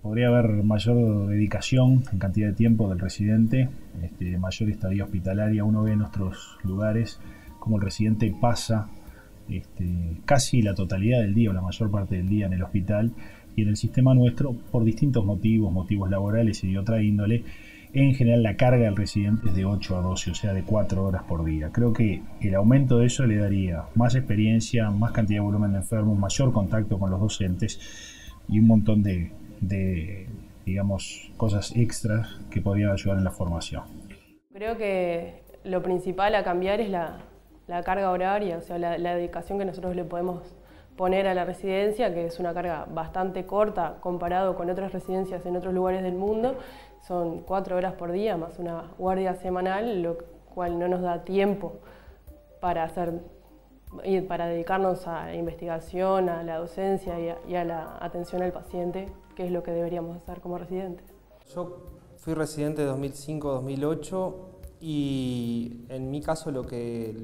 Podría haber mayor dedicación en cantidad de tiempo del residente, mayor estadía hospitalaria. Uno ve en nuestros lugares cómo el residente pasa casi la totalidad del día o la mayor parte del día en el hospital, y en el sistema nuestro, por distintos motivos laborales y de otra índole, en general la carga del residente es de 8 a 12, o sea, de 4 horas por día. Creo que el aumento de eso le daría más experiencia, más cantidad de volumen de enfermos, mayor contacto con los docentes y un montón de digamos, cosas extras que podrían ayudar en la formación. Creo que lo principal a cambiar es la carga horaria, o sea, la dedicación que nosotros le podemos poner a la residencia, que es una carga bastante corta comparado con otras residencias en otros lugares del mundo. Son 4 horas por día más una guardia semanal, lo cual no nos da tiempo para dedicarnos a la investigación, a la docencia y a la atención al paciente, que es lo que deberíamos hacer como residentes. Yo fui residente de 2005-2008 y en mi caso lo que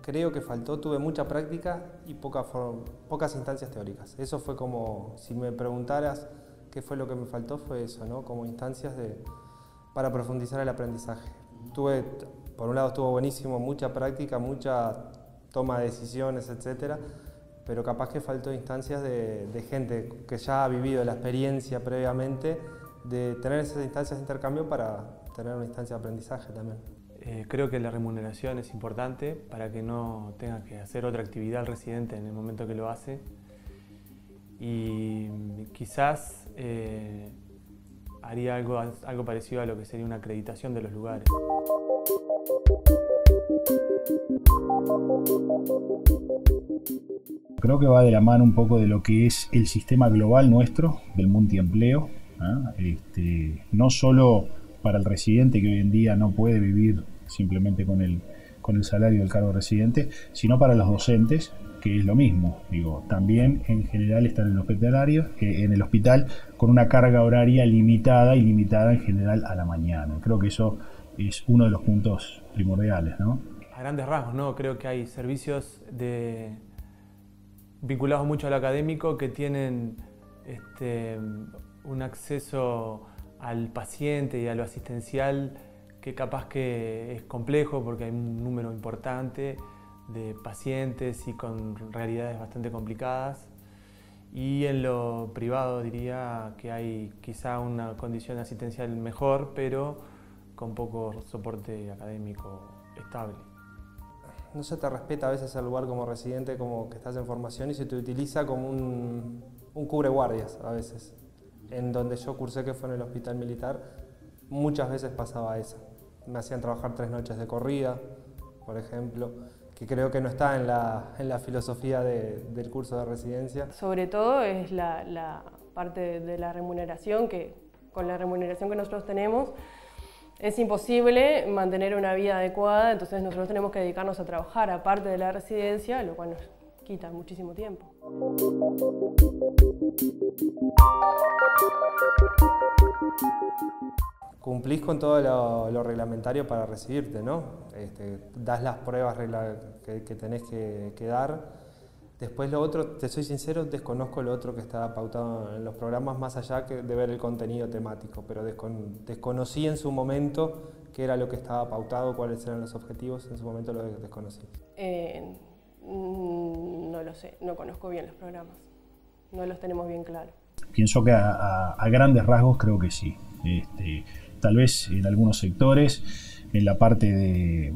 creo que faltó, tuve mucha práctica y pocas instancias teóricas. Eso fue como, si me preguntaras qué fue lo que me faltó, fue eso, ¿no? Como instancias para profundizar el aprendizaje. Por un lado estuvo buenísimo, mucha práctica, mucha toma de decisiones, etcétera, pero capaz que faltó instancias de gente que ya ha vivido la experiencia previamente, de tener esas instancias de intercambio para tener una instancia de aprendizaje también. Creo que la remuneración es importante para que no tenga que hacer otra actividad el residente en el momento que lo hace, y quizás haría algo parecido a lo que sería una acreditación de los lugares. Creo que va de la mano un poco de lo que es el sistema global nuestro, del multiempleo, no solo para el residente, que hoy en día no puede vivir simplemente con el salario del cargo residente, sino para los docentes, que es lo mismo. También en general están en el hospital con una carga horaria limitada y limitada en general a la mañana. Creo que eso es uno de los puntos primordiales, ¿no? A grandes rasgos, ¿no? Creo que hay servicios vinculados mucho al académico que tienen un acceso al paciente y a lo asistencial que capaz que es complejo porque hay un número importante de pacientes y con realidades bastante complicadas. Y en lo privado diría que hay quizá una condición asistencial mejor, pero con poco soporte académico estable. No se te respeta a veces el lugar como residente, como que estás en formación, y se te utiliza como un cubreguardias a veces. En donde yo cursé, que fue en el hospital militar, muchas veces pasaba eso. Me hacían trabajar 3 noches de corrida, por ejemplo, que creo que no está en la filosofía del curso de residencia. Sobre todo es la parte de la remuneración, que con la remuneración que nosotros tenemos es imposible mantener una vida adecuada, entonces nosotros tenemos que dedicarnos a trabajar aparte de la residencia, lo cual nos quita muchísimo tiempo. Cumplís con todo lo reglamentario para recibirte, ¿no? Das las pruebas que tenés que dar. Después lo otro, te soy sincero, desconozco lo otro que está pautado en los programas, más allá de ver el contenido temático, pero desconocí en su momento qué era lo que estaba pautado, cuáles eran los objetivos, en su momento lo desconocí. No lo sé, no conozco bien los programas, no los tenemos bien claros. Pienso que a grandes rasgos creo que sí. Tal vez en algunos sectores, en la parte de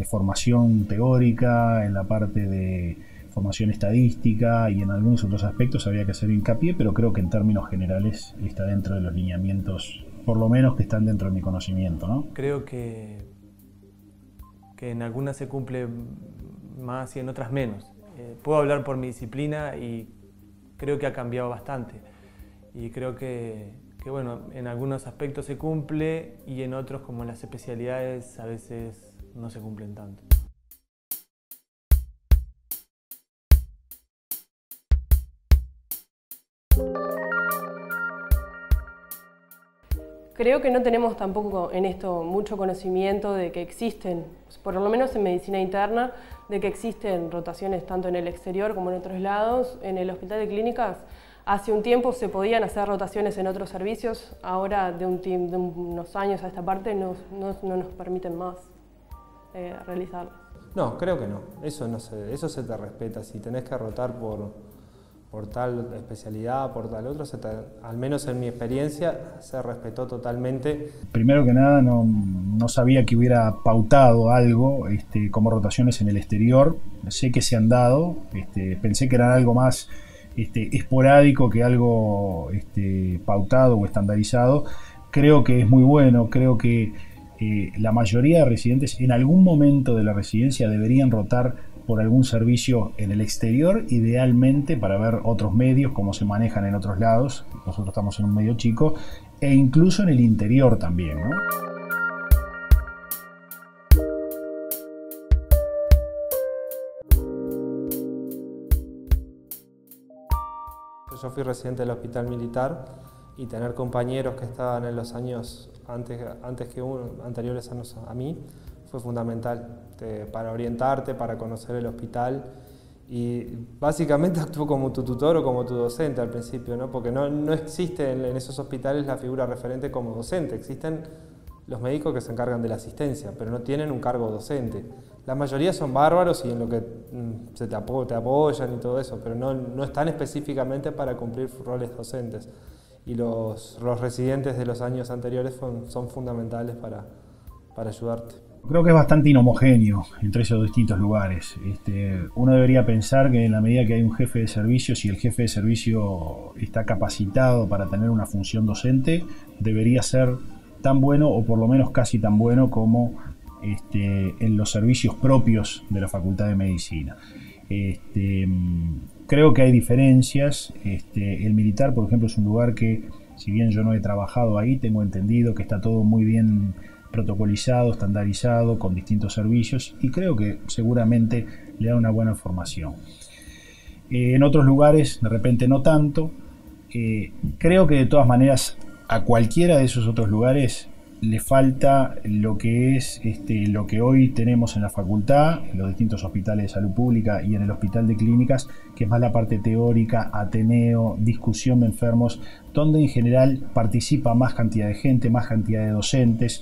formación teórica, en la parte de formación estadística y en algunos otros aspectos habría que hacer hincapié, pero creo que en términos generales está dentro de los lineamientos, por lo menos que están dentro de mi conocimiento, ¿no? Creo que en algunas se cumple más y en otras menos. Puedo hablar por mi disciplina y creo que ha cambiado bastante. Y creo que bueno, en algunos aspectos se cumple y en otros, como en las especialidades, a veces no se cumplen tanto. Creo que no tenemos tampoco en esto mucho conocimiento de que existen, por lo menos en medicina interna, de que existen rotaciones tanto en el exterior como en otros lados. En el hospital de clínicas hace un tiempo se podían hacer rotaciones en otros servicios, ahora de unos años a esta parte no nos permiten más realizarlas. No, creo que no. Eso se te respeta. Si tenés que rotar por tal especialidad, por tal otro, al menos en mi experiencia, se respetó totalmente. Primero que nada, no sabía que hubiera pautado algo como rotaciones en el exterior. Sé que se han dado, pensé que era algo más esporádico que algo pautado o estandarizado. Creo que es muy bueno, creo que la mayoría de residentes en algún momento de la residencia deberían rotar por algún servicio en el exterior, idealmente para ver otros medios, cómo se manejan en otros lados. Nosotros estamos en un medio chico, e incluso en el interior también, ¿no? Yo fui residente del Hospital Militar y tener compañeros que estaban en los años anteriores a mí fue fundamental para orientarte, para conocer el hospital, y básicamente actuó como tu tutor o como tu docente al principio, ¿no? Porque no existe en esos hospitales la figura referente como docente. Existen los médicos que se encargan de la asistencia, pero no tienen un cargo docente. La mayoría son bárbaros y en lo que te apoyan y todo eso, pero no están específicamente para cumplir roles docentes. Y los residentes de los años anteriores son fundamentales para ayudarte. Creo que es bastante inhomogéneo entre esos distintos lugares. Uno debería pensar que en la medida que hay un jefe de servicio, si el jefe de servicio está capacitado para tener una función docente, debería ser tan bueno o por lo menos casi tan bueno como en los servicios propios de la Facultad de Medicina. Creo que hay diferencias. El militar, por ejemplo, es un lugar que, si bien yo no he trabajado ahí, tengo entendido que está todo muy bien protocolizado, estandarizado, con distintos servicios, y creo que seguramente le da una buena formación. En otros lugares, de repente no tanto. Creo que de todas maneras a cualquiera de esos otros lugares le falta lo que es lo que hoy tenemos en la facultad, en los distintos hospitales de salud pública y en el hospital de clínicas, que es más la parte teórica, ateneo, discusión de enfermos, donde en general participa más cantidad de gente, más cantidad de docentes,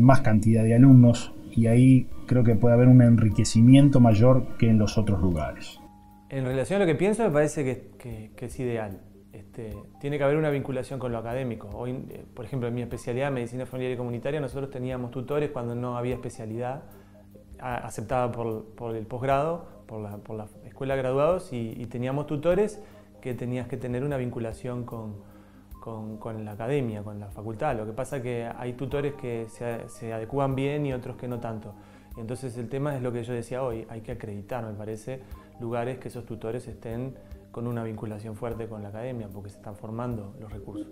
más cantidad de alumnos, y ahí creo que puede haber un enriquecimiento mayor que en los otros lugares. En relación a lo que pienso, me parece que es ideal. Tiene que haber una vinculación con lo académico. Hoy, por ejemplo, en mi especialidad, medicina familiar y comunitaria, nosotros teníamos tutores cuando no había especialidad aceptada por el posgrado, por la escuela de graduados, y teníamos tutores que tenías que tener una vinculación con la academia, con la facultad. Lo que pasa es que hay tutores que se adecúan bien y otros que no tanto. Entonces el tema es lo que yo decía hoy, hay que acreditar, me parece, lugares que esos tutores estén con una vinculación fuerte con la academia, porque se están formando los recursos.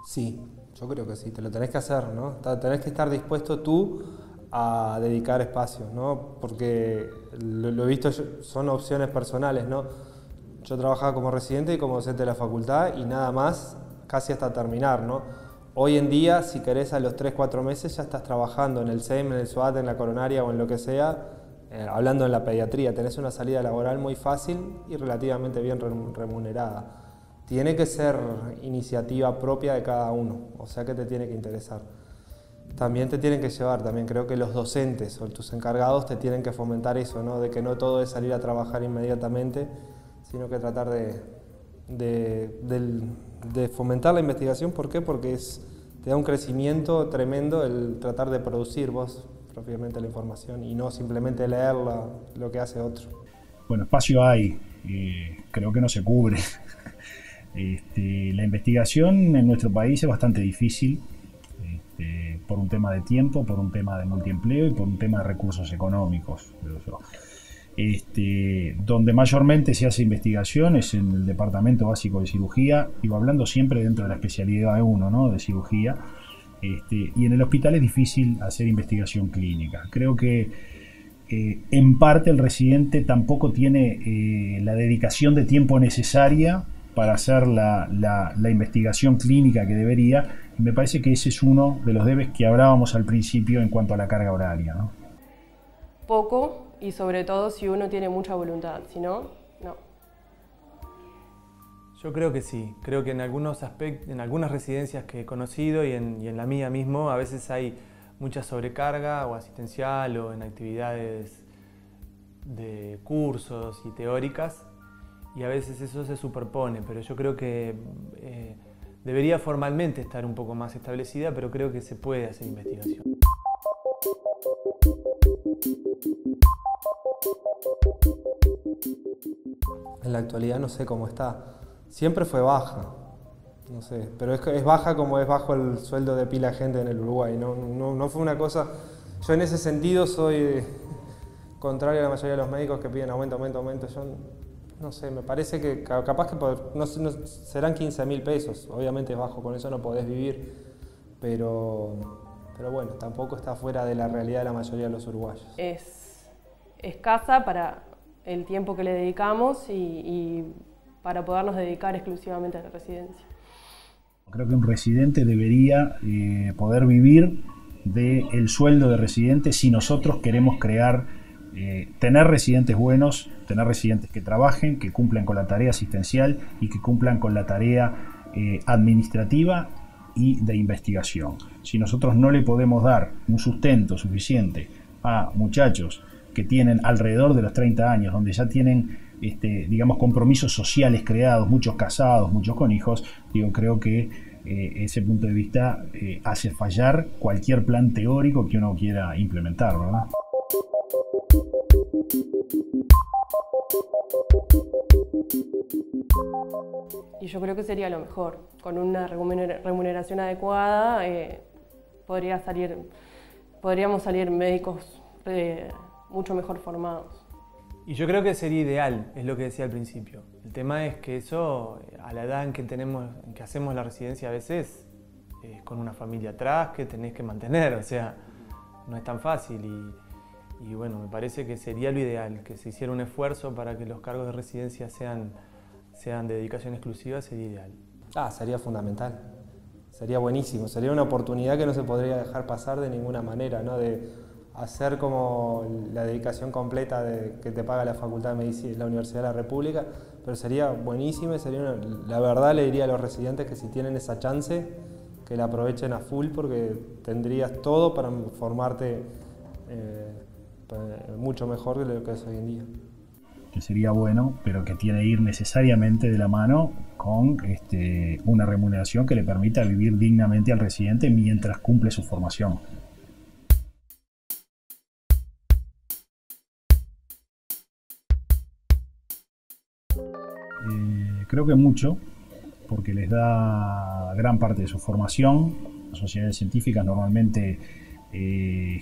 Sí, yo creo que sí, te lo tenés que hacer, ¿no? Tenés que estar dispuesto tú a dedicar espacios, ¿no? Porque lo he visto, son opciones personales, ¿no? Yo trabajaba como residente y como docente de la facultad y nada más, casi hasta terminar, ¿no? Hoy en día, si querés, a los 3-4 meses ya estás trabajando en el SEM, en el SUAT, en la coronaria o en lo que sea, hablando en la pediatría. Tenés una salida laboral muy fácil y relativamente bien remunerada. Tiene que ser iniciativa propia de cada uno, o sea que te tiene que interesar. También te tienen que llevar, también creo que los docentes o tus encargados te tienen que fomentar eso, ¿no? De que no todo es salir a trabajar inmediatamente, sino que tratar de fomentar la investigación. ¿Por qué? Porque te da un crecimiento tremendo el tratar de producir vos propiamente la información y no simplemente leer lo que hace otro. Bueno, espacio hay, creo que no se cubre. La investigación en nuestro país es bastante difícil, por un tema de tiempo, por un tema de multiempleo y por un tema de recursos económicos. Donde mayormente se hace investigación es en el departamento básico de cirugía, digo, hablando siempre dentro de la especialidad de uno, ¿no? De cirugía, y en el hospital es difícil hacer investigación clínica. Creo que en parte el residente tampoco tiene la dedicación de tiempo necesaria para hacer la investigación clínica que debería. Me parece que ese es uno de los debes que hablábamos al principio en cuanto a la carga horaria, ¿no? Poco, y sobre todo si uno tiene mucha voluntad, si no, no. Yo creo que sí, creo que en algunos aspectos, en algunas residencias que he conocido y en la mía mismo, a veces hay mucha sobrecarga o asistencial o en actividades de cursos y teóricas, y a veces eso se superpone, pero yo creo que debería formalmente estar un poco más establecida, pero creo que se puede hacer investigación. En la actualidad no sé cómo está. Siempre fue baja, no sé, pero es baja como es bajo el sueldo de pila de gente en el Uruguay. No fue una cosa... Yo en ese sentido soy contrario a la mayoría de los médicos que piden aumento. Yo no sé, me parece que capaz que serán 15.000 pesos. Obviamente es bajo, con eso no podés vivir, pero bueno, tampoco está fuera de la realidad de la mayoría de los uruguayos. Es escasa para el tiempo que le dedicamos y para podernos dedicar exclusivamente a la residencia. Creo que un residente debería poder vivir del sueldo de residente si nosotros queremos tener residentes buenos, tener residentes que trabajen, que cumplan con la tarea asistencial y que cumplan con la tarea administrativa y de investigación. Si nosotros no le podemos dar un sustento suficiente a muchachos que tienen alrededor de los 30 años, donde ya tienen digamos, compromisos sociales creados, muchos casados, muchos con hijos, creo que ese punto de vista hace fallar cualquier plan teórico que uno quiera implementar, ¿verdad? Y yo creo que sería lo mejor. Con una remuneración adecuada podríamos salir médicos mucho mejor formados. Y yo creo que sería ideal, es lo que decía al principio. El tema es que eso, a la edad en que hacemos la residencia a veces, con una familia atrás que tenés que mantener, o sea, no es tan fácil. Y bueno, me parece que sería lo ideal, que se hiciera un esfuerzo para que los cargos de residencia sean de dedicación exclusiva, sería ideal. Sería fundamental, sería buenísimo, sería una oportunidad que no se podría dejar pasar de ninguna manera, ¿no? De hacer como la dedicación completa que te paga la Facultad de Medicina, la Universidad de la República, pero sería buenísimo y la verdad le diría a los residentes que si tienen esa chance, que la aprovechen a full porque tendrías todo para formarte mucho mejor de lo que es hoy en día. Que sería bueno, pero que tiene que ir necesariamente de la mano con una remuneración que le permita vivir dignamente al residente mientras cumple su formación. Creo que mucho, porque les da gran parte de su formación. Las sociedades científicas normalmente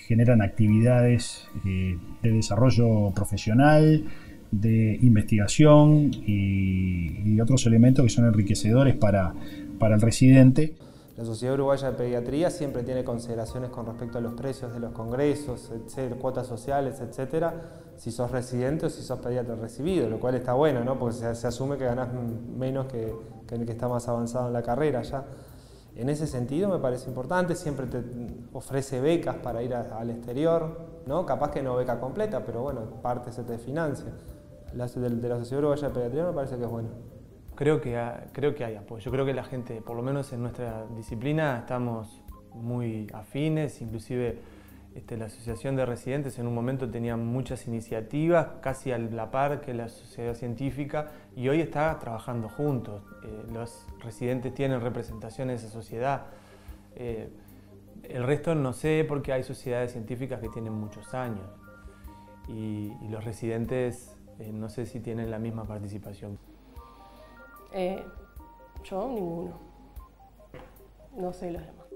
generan actividades de desarrollo profesional, de investigación y otros elementos que son enriquecedores para el residente. La Sociedad Uruguaya de Pediatría siempre tiene consideraciones con respecto a los precios de los congresos, cuotas sociales, etcétera, si sos residente o si sos pediatra recibido, lo cual está bueno, ¿no? Porque se asume que ganás menos que el que está más avanzado en la carrera ya. En ese sentido me parece importante, siempre te ofrece becas para ir al exterior, ¿no? Capaz que no beca completa, pero bueno, parte se te financia. De la Sociedad Uruguaya de Pediatría me parece que es bueno. Creo que hay apoyo. Yo creo que la gente, por lo menos en nuestra disciplina, estamos muy afines. Inclusive la Asociación de Residentes en un momento tenía muchas iniciativas, casi a la par que la sociedad científica, y hoy está trabajando juntos. Los residentes tienen representación en esa sociedad. El resto no sé, porque hay sociedades científicas que tienen muchos años. Y los residentes no sé si tienen la misma participación. Yo ninguno. No sé los demás.